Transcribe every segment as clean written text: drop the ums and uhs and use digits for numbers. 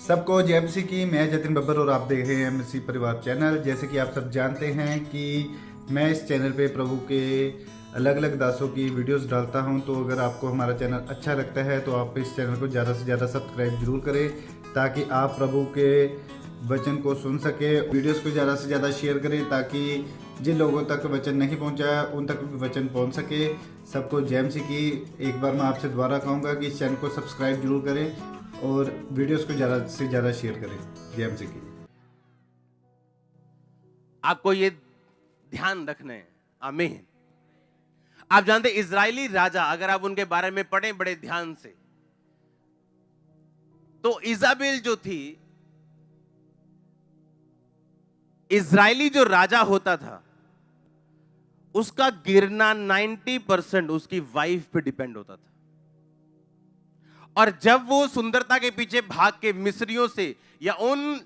सबको जय मसीह की। मैं जतिन बब्बर और आप देख रहे हैं मसीह परिवार चैनल। जैसे कि आप सब जानते हैं कि मैं इस चैनल पे प्रभु के अलग अलग दासों की वीडियोस डालता हूं, तो अगर आपको हमारा चैनल अच्छा लगता है तो आप इस चैनल को ज़्यादा से ज़्यादा सब्सक्राइब जरूर करें, ताकि आप प्रभु के वचन को सुन सके। वीडियोस को ज़्यादा से ज़्यादा शेयर करें ताकि जिन लोगों तक वचन नहीं पहुंचा उन तक भी वचन पहुंच सके। सबको जय मसीह की। एक बार मैं आपसे दोबारा कहूँगा कि इस चैनल को सब्सक्राइब जरूर करें और वीडियोस को ज़्यादा से ज़्यादा शेयर करें। जय मसीह की। आपको ये ध्यान रखना है। आमीन। आप जानते इजरायली राजा, अगर आप उनके बारे में पढ़ें बड़े ध्यान से, तो इजाबेल जो थी, इजरायली जो राजा होता था, उसका गिरना 90% उसकी वाइफ पे डिपेंड होता था। और जब वो सुंदरता के पीछे भाग के मिस्रियों से या उन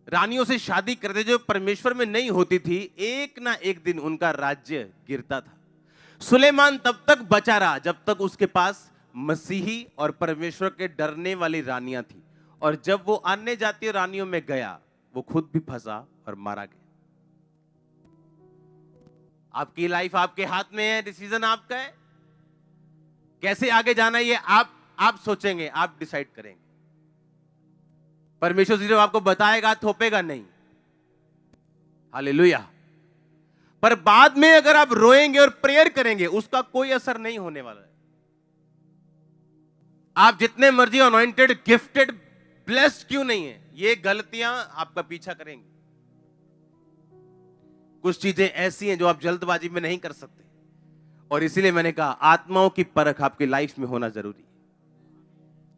रानियों से शादी करते जो परमेश्वर में नहीं होती थी, एक ना एक दिन उनका राज्य गिरता था। सुलेमान तब तक बचा रहा जब तक उसके पास मसीही और परमेश्वर के डरने वाली रानियां थी। और जब वो अन्य जातीय रानियों में गया, वो खुद भी फंसा और मारा गया। आपकी लाइफ आपके हाथ में है, डिसीजन आपका है। कैसे आगे जाना है ये आप सोचेंगे, आप डिसाइड करेंगे। परमेश्वर सिर्फ आपको बताएगा, थोपेगा नहीं। हालेलुया। पर बाद में अगर आप रोएंगे और प्रेयर करेंगे, उसका कोई असर नहीं होने वाला है। आप जितने मर्जी अनॉइंटेड, गिफ्टेड, ब्लेस्ड क्यों नहीं है, ये गलतियां आपका पीछा करेंगी। कुछ चीजें ऐसी हैं जो आप जल्दबाजी में नहीं कर सकते, और इसीलिए मैंने कहा आत्माओं की परख आपकी लाइफ में होना जरूरी है।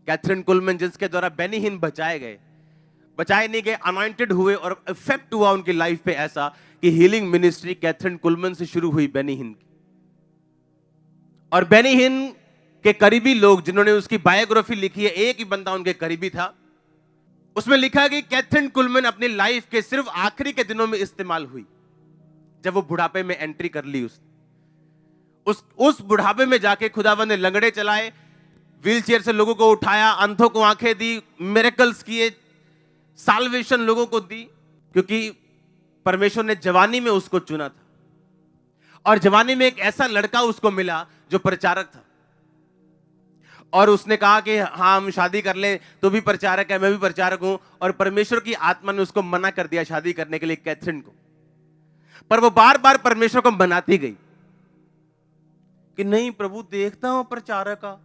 कैथरीन कुलमैन, जिसके द्वारा बेनी हिन बचाए नहीं गए, अनॉइंटेड हुए और इफेक्ट हुआ उनकी लाइफ पे ऐसा कि हीलिंग मिनिस्ट्री कैथरीन कुलमैन से शुरू हुई बेनी हिन की। और बेनी हिन के करीबी लोग जिन्होंने उसकी बायोग्राफी लिखी है, एक ही बंदा उनके करीबी था। उसमें लिखा कि कैथरीन कुलमैन अपनी लाइफ के सिर्फ आखिरी के दिनों में इस्तेमाल हुई, जब वो बुढ़ापे में एंट्री कर ली। उस बुढ़ापे में जाके खुदावंद ने लंगड़े चलाए, व्हीलचेयर से लोगों को उठाया, अंधों को आंखें दी, मिरेकल्स किए, साल्वेशन लोगों को दी, क्योंकि परमेश्वर ने जवानी में उसको चुना था। और जवानी में एक ऐसा लड़का उसको मिला जो प्रचारक था, और उसने कहा कि हाँ हम शादी कर ले, तो भी प्रचारक है, मैं भी प्रचारक हूं। और परमेश्वर की आत्मा ने उसको मना कर दिया शादी करने के लिए कैथरीन को। पर वो बार बार परमेश्वर को मनाती गई कि नहीं प्रभु, देखता हूं प्रचारक का।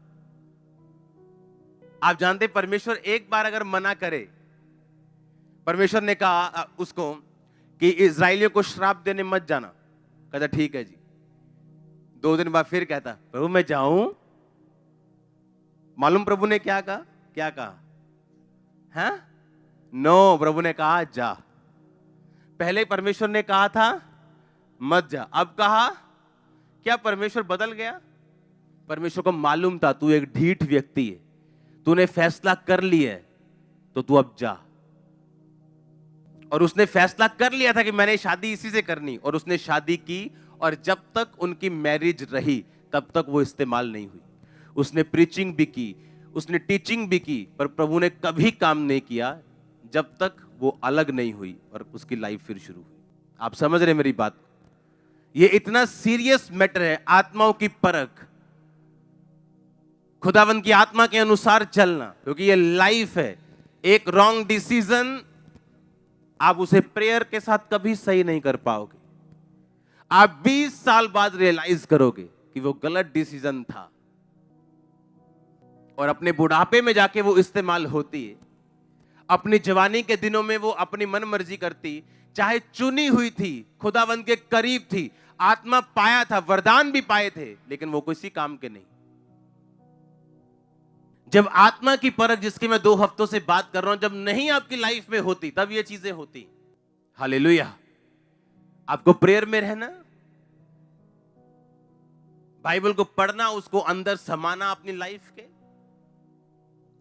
आप जानते परमेश्वर एक बार अगर मना करे, परमेश्वर ने कहा उसको कि इजरायलियों को श्राप देने मत जाना। कहता ठीक है जी। 2 दिन बाद फिर कहता प्रभु मैं जाऊं। मालूम प्रभु ने क्या कहा? हैं? नो, प्रभु ने कहा जा। पहले परमेश्वर ने कहा था मत जा, अब कहा। क्या परमेश्वर बदल गया? परमेश्वर को मालूम था तू एक ढीठ व्यक्ति है, तूने फैसला कर लिया है, तो तू अब जा। और उसने फैसला कर लिया था कि मैंने शादी इसी से करनी, और उसने शादी की। और जब तक उनकी मैरिज रही तब तक वो इस्तेमाल नहीं हुई। उसने प्रीचिंग भी की, उसने टीचिंग भी की, पर प्रभु ने कभी काम नहीं किया जब तक वो अलग नहीं हुई और उसकी लाइफ फिर शुरू हुई। आप समझ रहे मेरी बात? ये इतना सीरियस मैटर है, आत्माओं की परख, खुदावंद की आत्मा के अनुसार चलना, क्योंकि ये लाइफ है। एक रॉन्ग डिसीजन आप उसे प्रेयर के साथ कभी सही नहीं कर पाओगे। आप 20 साल बाद रियलाइज करोगे कि वो गलत डिसीजन था, और अपने बुढ़ापे में जाके वो इस्तेमाल होती है। अपनी जवानी के दिनों में वो अपनी मन मर्जी करती, चाहे चुनी हुई थी, खुदावंद के करीब थी, आत्मा पाया था, वरदान भी पाए थे, लेकिन वो किसी काम के नहीं। जब आत्मा की परख, जिसकी मैं 2 हफ्तों से बात कर रहा हूं, जब नहीं आपकी लाइफ में होती, तब ये चीजें होती। हालेलुया। आपको प्रेयर में रहना, बाइबल को पढ़ना, उसको अंदर समाना अपनी लाइफ के,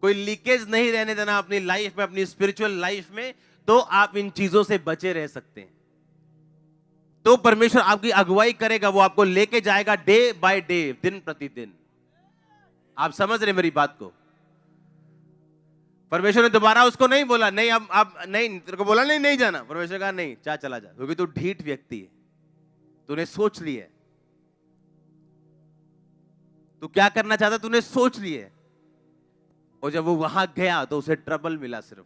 कोई लीकेज नहीं रहने देना अपनी लाइफ में, अपनी स्पिरिचुअल लाइफ में, तो आप इन चीजों से बचे रह सकते हैं। तो परमेश्वर आपकी अगुवाई करेगा, वो आपको लेके जाएगा डे बाय डे, दिन प्रतिदिन। आप समझ रहे मेरी बात को? परमेश्वर ने दोबारा उसको नहीं बोला, नहीं अब नहीं, तेरे को बोला नहीं नहीं जाना। परमेश्वर कहा नहीं, चला जा, क्योंकि तू ढीठ व्यक्ति है, तूने सोच लिया है, तू क्या करना चाहता तूने सोच लिया है। और जब वो वहां गया तो उसे ट्रबल मिला सिर्फ,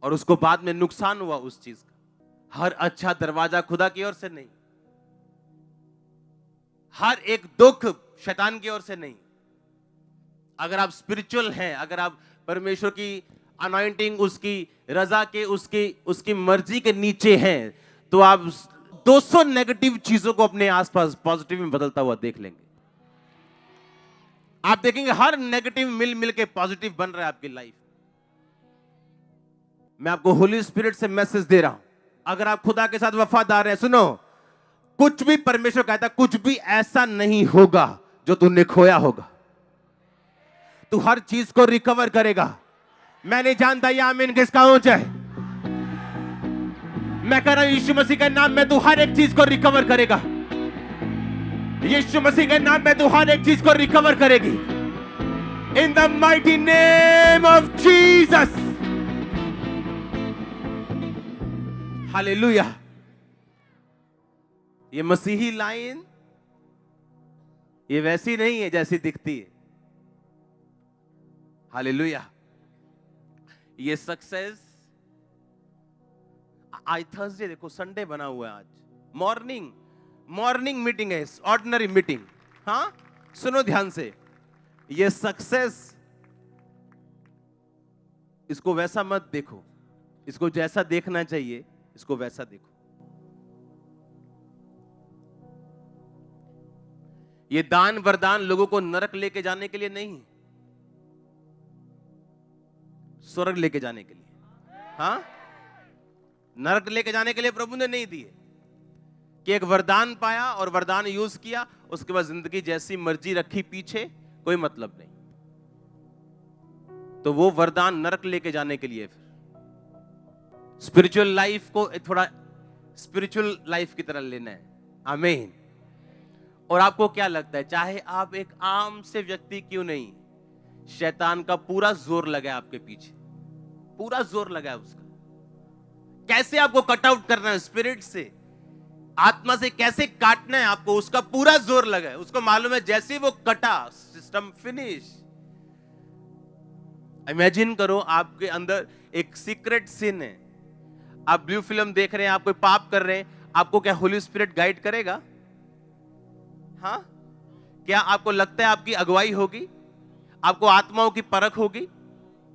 और उसको बाद में नुकसान हुआ उस चीज का। हर अच्छा दरवाजा खुदा की ओर से नहीं, हर एक दुख शैतान की ओर से नहीं। अगर आप स्पिरिचुअल हैं, अगर आप परमेश्वर की अनॉइंटिंग, उसकी रजा के, उसकी मर्जी के नीचे हैं, तो आप 200 नेगेटिव चीजों को अपने आसपास पॉजिटिव में बदलता हुआ देख लेंगे। आप देखेंगे हर नेगेटिव मिल मिल के पॉजिटिव बन रहा है आपकी लाइफ। मैं आपको होली स्पिरिट से मैसेज दे रहा हूं, अगर आप खुदा के साथ वफादार हैं, सुनो, कुछ भी परमेश्वर कहता है, कुछ भी ऐसा नहीं होगा जो तूने खोया होगा। तू हर चीज को रिकवर करेगा। मैं नहीं जानता ये आमीन किसका ऊंचा है। मैं कह रहा हूं यीशु मसीह के नाम में तू हर एक चीज को रिकवर करेगा। यीशु मसीह के नाम में तू हर एक चीज को रिकवर करेगी। In the mighty name of Jesus, hallelujah. ये मसीही लाइन ये वैसी नहीं है जैसी दिखती है। हालेलुया। ये सक्सेस, आज थर्सडे देखो, संडे बना हुआ है, आज मॉर्निंग मीटिंग है, ऑर्डिनरी मीटिंग। हाँ सुनो ध्यान से, ये सक्सेस, इसको वैसा मत देखो, इसको जैसा देखना चाहिए इसको वैसा देखो। ये दान वरदान लोगों को नरक लेके जाने के लिए नहीं, स्वर्ग लेके जाने के लिए। हाँ, नरक लेके जाने के लिए प्रभु ने नहीं दिए कि एक वरदान पाया और वरदान यूज किया, उसके बाद जिंदगी जैसी मर्जी रखी पीछे, कोई मतलब नहीं। तो वो वरदान नरक लेके जाने के लिए। फिर स्पिरिचुअल लाइफ को थोड़ा स्पिरिचुअल लाइफ की तरह लेना है। आमीन। और आपको क्या लगता है, चाहे आप एक आम से व्यक्ति क्यों नहीं, शैतान का पूरा जोर लगा है आपके पीछे, पूरा जोर लगा है उसका। कैसे आपको कट आउट करना है स्पिरिट से, आत्मा से कैसे काटना है आपको, उसका पूरा जोर लगा है। उसको मालूम है जैसे वो कटा, सिस्टम फिनिश। इमेजिन करो आपके अंदर एक सीक्रेट सिन है, आप ब्लू फिल्म देख रहे हैं, आप कोई पाप कर रहे हैं, आपको क्या होली स्पिरिट गाइड करेगा? हाँ, क्या आपको लगता है आपकी अगुवाई होगी, आपको आत्माओं की परख होगी?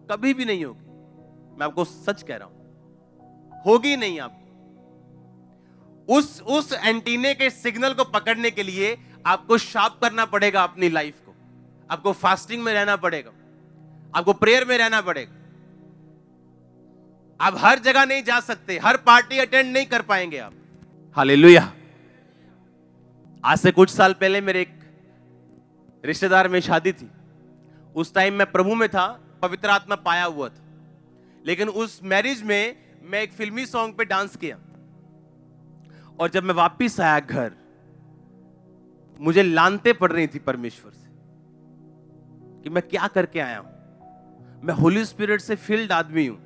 कभी भी नहीं होगी। मैं आपको सच कह रहा हूं, होगी नहीं। आपको उस एंटीने के सिग्नल को पकड़ने के लिए आपको शार्प करना पड़ेगा अपनी लाइफ को। आपको फास्टिंग में रहना पड़ेगा, आपको प्रेयर में रहना पड़ेगा। आप हर जगह नहीं जा सकते, हर पार्टी अटेंड नहीं कर पाएंगे आप। हालेलुया। आज से कुछ साल पहले मेरे एक रिश्तेदार में शादी थी। उस टाइम मैं प्रभु में था, पवित्र आत्मा पाया हुआ था, लेकिन उस मैरिज में मैं एक फिल्मी सॉन्ग पे डांस किया। और जब मैं वापस आया घर, मुझे लानते पड़ रही थी परमेश्वर से कि मैं क्या करके आया हूं। मैं होली स्पिरिट से फिल्ड आदमी हूं,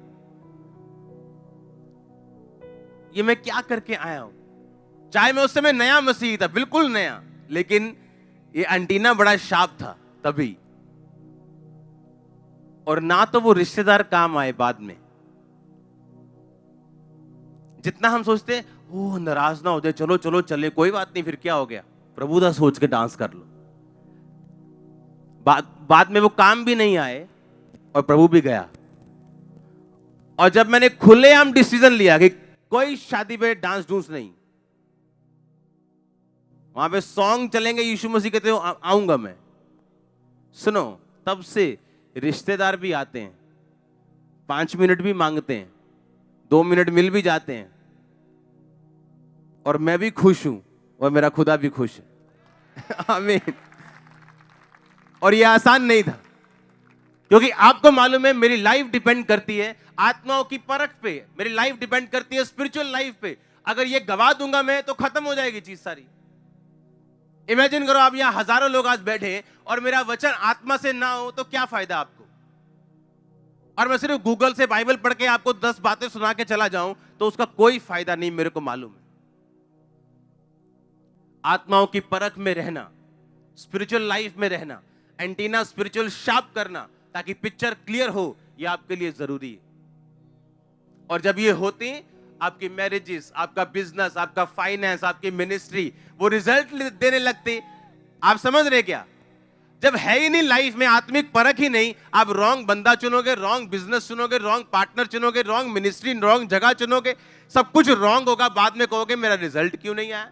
ये मैं क्या करके आया हूं। चाहे मैं उस समय नया मसीही था, बिल्कुल नया, लेकिन ये एंटीना बड़ा शार्प था तभी। और ना तो वो रिश्तेदार काम आए बाद में। जितना हम सोचते हैं, ओह नाराज ना हो जाए, चलो चलो चले, कोई बात नहीं, फिर क्या हो गया, प्रभु दा सोच के डांस कर लो। बाद में वो काम भी नहीं आए और प्रभु भी गया। और जब मैंने खुलेआम डिसीजन लिया कि कोई शादी पे डांस डूंस नहीं, वहां पे सॉन्ग चलेंगे, यीशु मसीह कहते हो आऊंगा मैं। सुनो, तब से रिश्तेदार भी आते हैं, 5 मिनट भी मांगते हैं, 2 मिनट मिल भी जाते हैं, और मैं भी खुश हूं और मेरा खुदा भी खुश है। आमीन। और ये आसान नहीं था, क्योंकि आपको मालूम है मेरी लाइफ डिपेंड करती है आत्माओं की परख पे, मेरी लाइफ डिपेंड करती है स्पिरिचुअल लाइफ पे। अगर ये गवा दूंगा मैं तो खत्म हो जाएगी चीज सारी। इमेजिन करो आप यहां हजारों लोग आज बैठे और मेरा वचन आत्मा से ना हो तो क्या फायदा आपको? और मैं सिर्फ गूगल से बाइबल पढ़ के आपको 10 बातें सुना के चला जाऊं तो उसका कोई फायदा नहीं, मेरे को मालूम है। आत्माओं की परख में रहना, स्पिरिचुअल लाइफ में रहना, एंटीना स्पिरिचुअल शार्प करना ताकि पिक्चर क्लियर हो, यह आपके लिए जरूरी है। और जब ये होती, आपकी मैरिजेस, आपका बिजनेस, आपका फाइनेंस, आपकी मिनिस्ट्री वो रिजल्ट देने लगते। आप समझ रहे क्या? जब है ही नहीं लाइफ में आत्मिक परख ही नहीं, आप रॉन्ग बंदा चुनोगे, रॉन्ग बिजनेस चुनोगे, रॉन्ग पार्टनर चुनोगे, रॉन्ग मिनिस्ट्री, रॉन्ग जगह चुनोगे, सब कुछ रॉन्ग होगा। बाद में कहोगे मेरा रिजल्ट क्यों नहीं आया?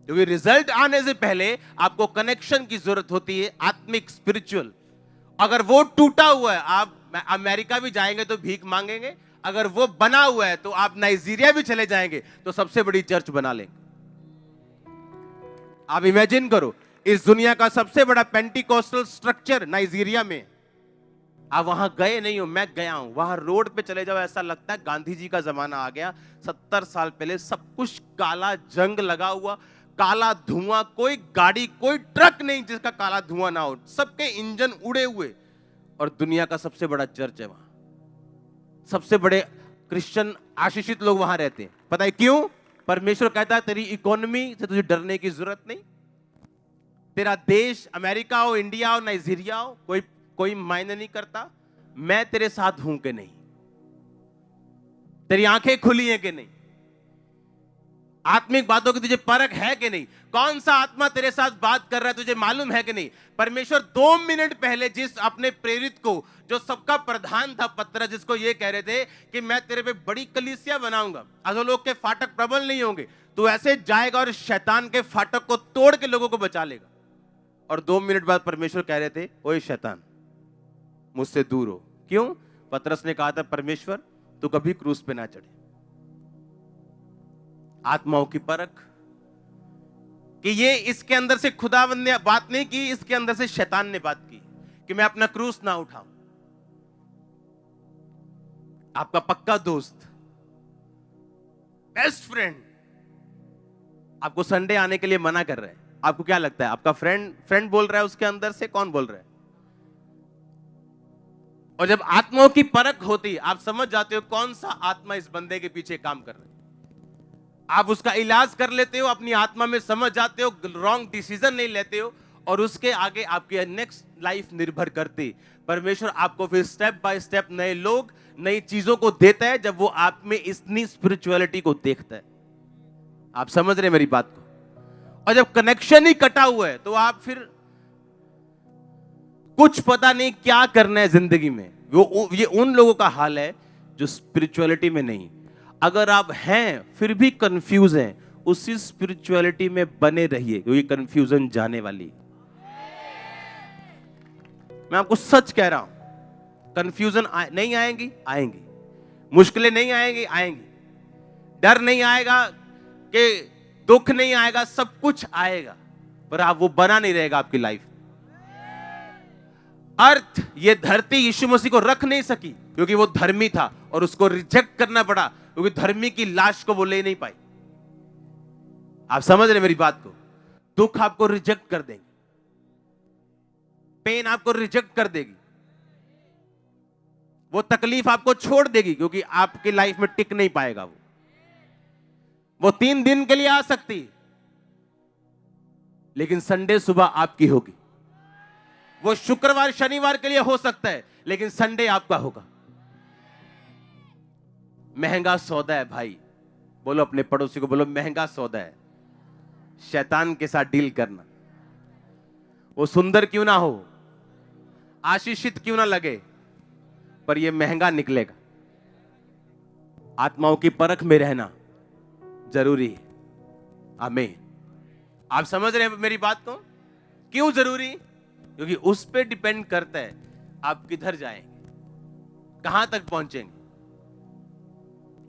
क्योंकि रिजल्ट आने से पहले आपको कनेक्शन की जरूरत होती है, आत्मिक स्पिरिचुअल। अगर वो टूटा हुआ है, आप अमेरिका भी जाएंगे तो भीख मांगेंगे। अगर वो बना हुआ है तो आप नाइजीरिया भी चले जाएंगे तो सबसे बड़ी चर्च बना लेंगे। आप इमेजिन करो, इस दुनिया का सबसे बड़ा पेंटिकोस्टल स्ट्रक्चर नाइजीरिया में। आप वहां गए नहीं हो, मैं गया हूं। वहां रोड पे चले जाओ, ऐसा लगता है गांधी जी का जमाना आ गया। 70 साल पहले सब कुछ काला, जंग लगा हुआ, काला धुआं, कोई गाड़ी, कोई ट्रक नहीं जिसका काला धुआं ना हो, सबके इंजन उड़े हुए। और दुनिया का सबसे बड़ा चर्च है वहां। सबसे बड़े क्रिश्चियन आशीषित लोग वहां रहते हैं। पता है क्यों? परमेश्वर कहता है तेरी इकोनॉमी से तुझे डरने की जरूरत नहीं। तेरा देश अमेरिका हो, इंडिया हो, नाइजीरिया हो, कोई मायने नहीं करता। मैं तेरे साथ हूं कि नहीं, तेरी आंखें खुली हैं कि नहीं, आत्मिक बातों की तुझे परख है कि नहीं, कौन सा आत्मा तेरे साथ बात कर रहा है तुझे मालूम है कि नहीं। परमेश्वर 2 मिनट पहले जिस अपने प्रेरित को, जो सबका प्रधान था पतरस, जिसको ये कह रहे थे कि मैं तेरे पे बड़ी कलीसिया बनाऊंगा, अधोलोक के फाटक प्रबल नहीं होंगे, तू ऐसे जाएगा और शैतान के फाटक को तोड़ के लोगों को बचा लेगा। और 2 मिनट बाद परमेश्वर कह रहे थे ओए शैतान मुझसे दूर हो। क्यों? पतरस ने कहा था परमेश्वर तू कभी क्रूस पे ना चढ़े। आत्माओं की परख कि ये इसके अंदर से खुदावंद ने बात नहीं की, इसके अंदर से शैतान ने बात की कि मैं अपना क्रूस ना उठाऊं। आपका पक्का दोस्त, बेस्ट फ्रेंड आपको संडे आने के लिए मना कर रहा है। आपको क्या लगता है? आपका फ्रेंड बोल रहा है, उसके अंदर से कौन बोल रहा है? और जब आत्माओं की परख होती, आप समझ जाते हो कौन सा आत्मा इस बंदे के पीछे काम कर रहा है। आप उसका इलाज कर लेते हो, अपनी आत्मा में समझ जाते हो, रॉन्ग डिसीजन नहीं लेते हो, और उसके आगे आपकी नेक्स्ट लाइफ निर्भर करती। परमेश्वर आपको फिर स्टेप बाय स्टेप नए लोग, नई चीजों को देता है जब वो आप में इतनी स्पिरिचुअलिटी को देखता है। आप समझ रहे मेरी बात को? और जब कनेक्शन ही कटा हुआ है तो आप फिर कुछ पता नहीं क्या करना है जिंदगी में। ये उन लोगों का हाल है जो स्पिरिचुअलिटी में नहीं। अगर आप हैं फिर भी कंफ्यूज हैं, उसी स्पिरिचुअलिटी में बने रहिए, क्योंकि कंफ्यूजन जाने वाली। मैं आपको सच कह रहा हूं, कंफ्यूजन नहीं आएंगी, आएंगी। मुश्किलें नहीं आएंगी, आएंगी। डर नहीं आएगा कि दुख नहीं आएगा, सब कुछ आएगा, पर आप वो बना नहीं रहेगा आपकी लाइफ। अर्थ ये धरती यीशु मसीह को रख नहीं सकी क्योंकि वो धर्मी था, और उसको रिजेक्ट करना पड़ा क्योंकि धर्मी की लाश को वो ले नहीं पाई। आप समझ रहे मेरी बात को? दुख आपको रिजेक्ट कर देंगे, पेन आपको रिजेक्ट कर देगी, वो तकलीफ आपको छोड़ देगी क्योंकि आपकी लाइफ में टिक नहीं पाएगा। वो 3 दिन के लिए आ सकती, लेकिन संडे सुबह आपकी होगी। वो शुक्रवार शनिवार के लिए हो सकता है, लेकिन संडे आपका होगा। महंगा सौदा है भाई। बोलो अपने पड़ोसी को, बोलो महंगा सौदा है शैतान के साथ डील करना। वो सुंदर क्यों ना हो, आशीषित क्यों ना लगे, पर ये महंगा निकलेगा। आत्माओं की परख में रहना जरूरी है। आमीन। आप समझ रहे हैं मेरी बात को? क्यों जरूरी? क्योंकि उस पे डिपेंड करता है आप किधर जाएंगे, कहां तक पहुंचेंगे।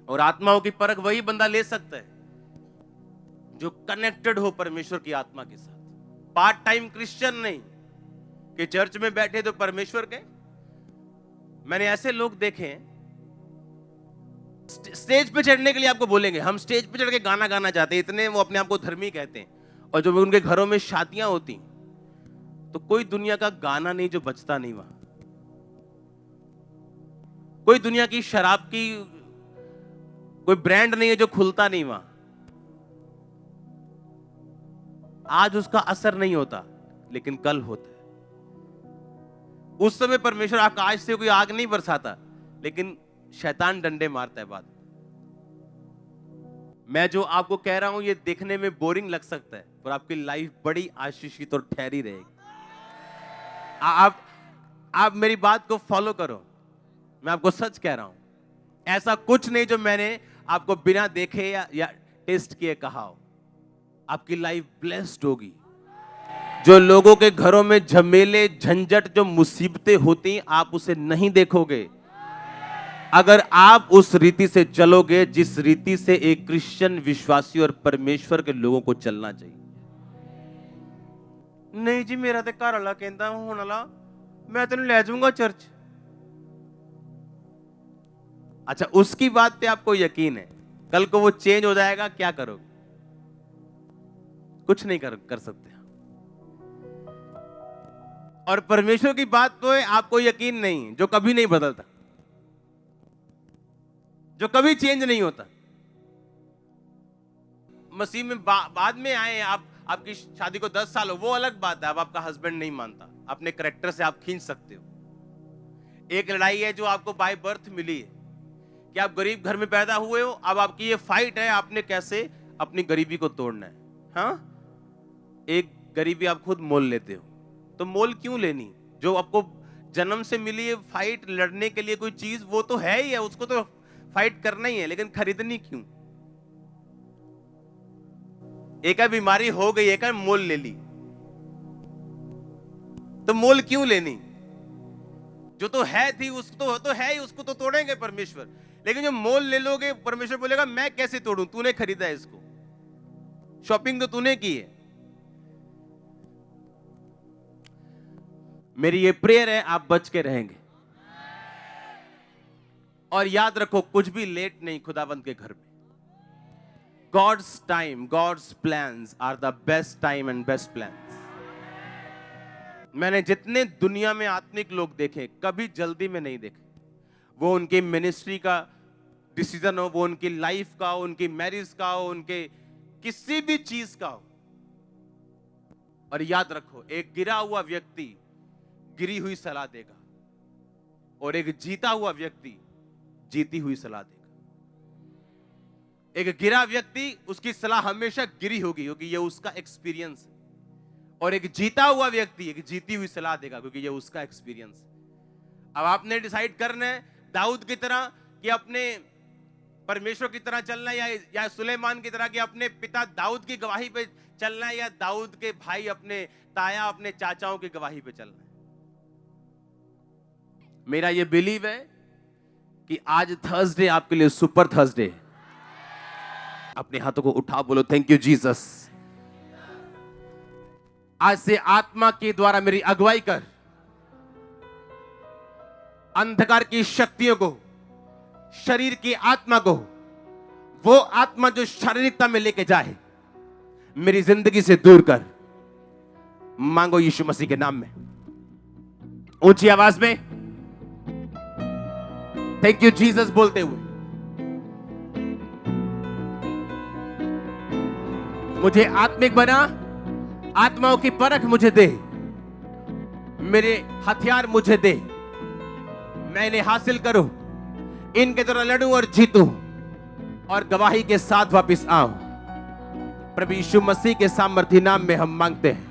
और आत्माओं की परख वही बंदा ले सकता है जो कनेक्टेड हो परमेश्वर की आत्मा के साथ। पार्ट टाइम क्रिश्चियन नहीं कि चर्च में बैठे तो परमेश्वर के। मैंने ऐसे लोग देखे हैं, स्टेज पे चढ़ने के लिए आपको बोलेंगे हम स्टेज पे चढ़ के गाना गाना चाहते हैं, इतने वो अपने आप को धर्मी कहते हैं, और जब उनके घरों में शादियां होती तो कोई दुनिया का गाना नहीं जो बजता नहीं वहां, कोई दुनिया की शराब की कोई ब्रांड नहीं है जो खुलता नहीं वहां। आज उसका असर नहीं होता, लेकिन कल होता है। उस समय परमेश्वर आकाश से कोई आग नहीं बरसाता, लेकिन शैतान डंडे मारता है बाद में। मैं जो आपको कह रहा हूं ये देखने में बोरिंग लग सकता है, पर आपकी लाइफ बड़ी आशीषित और ठहरी रहेगी। आप मेरी बात को फॉलो करो, मैं आपको सच कह रहा हूं। ऐसा कुछ नहीं जो मैंने आपको बिना देखे या टेस्ट किए कहा हो। आपकी लाइफ ब्लेस्ड होगी। जो लोगों के घरों में झमेले झंझट जो मुसीबतें होती आप उसे नहीं देखोगे, अगर आप उस रीति से चलोगे जिस रीति से एक क्रिश्चियन विश्वासी और परमेश्वर के लोगों को चलना चाहिए। नहीं जी, मेरा तो घर वाला कहता होने वाला, मैं तेन ले जाऊंगा चर्च। अच्छा, उसकी बात पे आपको यकीन है कल को वो चेंज हो जाएगा, क्या करोगे? कुछ नहीं कर सकते। और परमेश्वर की बात पे आपको यकीन नहीं, जो कभी नहीं बदलता, जो कभी चेंज नहीं होता। मसीह में बाद में आए आप, आपकी शादी को 10 साल हो, वो अलग बात है। अब आपका हस्बैंड नहीं मानता, अपने कैरेक्टर से आप खींच सकते हो। एक लड़ाई है जो आपको बाय बर्थ मिली है कि आप गरीब घर में पैदा हुए हो। अब आपकी ये फाइट है, आपने कैसे अपनी गरीबी को तोड़ना है। हाँ, एक गरीबी आप खुद मोल लेते हो, तो मोल क्यों लेनी? जो आपको जन्म से मिली है फाइट लड़ने के लिए कोई चीज, वो तो है ही है, उसको तो फाइट करना ही है, लेकिन खरीदनी क्यों? एक बीमारी हो गई, एक मोल ले ली, तो मोल क्यों लेनी? जो तो है थी उसको तो है ही, उसको तो तोड़ेंगे परमेश्वर। लेकिन जो मोल ले लोगे, परमेश्वर बोलेगा मैं कैसे तोड़ूं? तूने खरीदा है इसको, शॉपिंग तो तूने की है। मेरी ये प्रेयर है, आप बच के रहेंगे। और याद रखो, कुछ भी लेट नहीं खुदावंत के घर में। God's time, God's plans are the best time and best plans. मैंने जितने दुनिया में आत्मिक लोग देखे, कभी जल्दी में नहीं देखे। वो उनकी मिनिस्ट्री का डिसीजन हो, वो उनकी लाइफ का हो, उनकी मैरिज का हो, उनके किसी भी चीज का हो। और याद रखो, एक गिरा हुआ व्यक्ति गिरी हुई सलाह देगा, और एक जीता हुआ व्यक्ति जीती हुई सलाह देगा। एक गिरा व्यक्ति, उसकी सलाह हमेशा गिरी होगी क्योंकि ये उसका एक्सपीरियंस है, और एक जीता हुआ व्यक्ति एक जीती हुई सलाह देगा क्योंकि ये उसका एक्सपीरियंस है। अब आपने डिसाइड करना है दाऊद की तरह कि अपने परमेश्वर की तरह चलना है, या सुलेमान की तरह कि अपने पिता दाऊद की गवाही पे चलना है, या दाऊद के भाई अपने ताया अपने चाचाओं की गवाही पे चलना है। मेरा ये बिलीव है कि आज थर्सडे आपके लिए सुपर थर्सडे है। अपने हाथों को उठा, बोलो थैंक यू जीसस। आज से आत्मा के द्वारा मेरी अगुवाई कर, अंधकार की शक्तियों को, शरीर की आत्मा को, वो आत्मा जो शारीरिकता में लेके जाए, मेरी जिंदगी से दूर कर। मांगो यीशु मसीह के नाम में, ऊंची आवाज में थैंक यू जीसस बोलते हुए। मुझे आत्मिक बना, आत्माओं की परख मुझे दे, मेरे हथियार मुझे दे, मैं इन्हें हासिल करूं, इनके तरह लड़ूं और जीतूं, और गवाही के साथ वापस आऊं। प्रभु यीशु मसीह के सामर्थी नाम में हम मांगते हैं,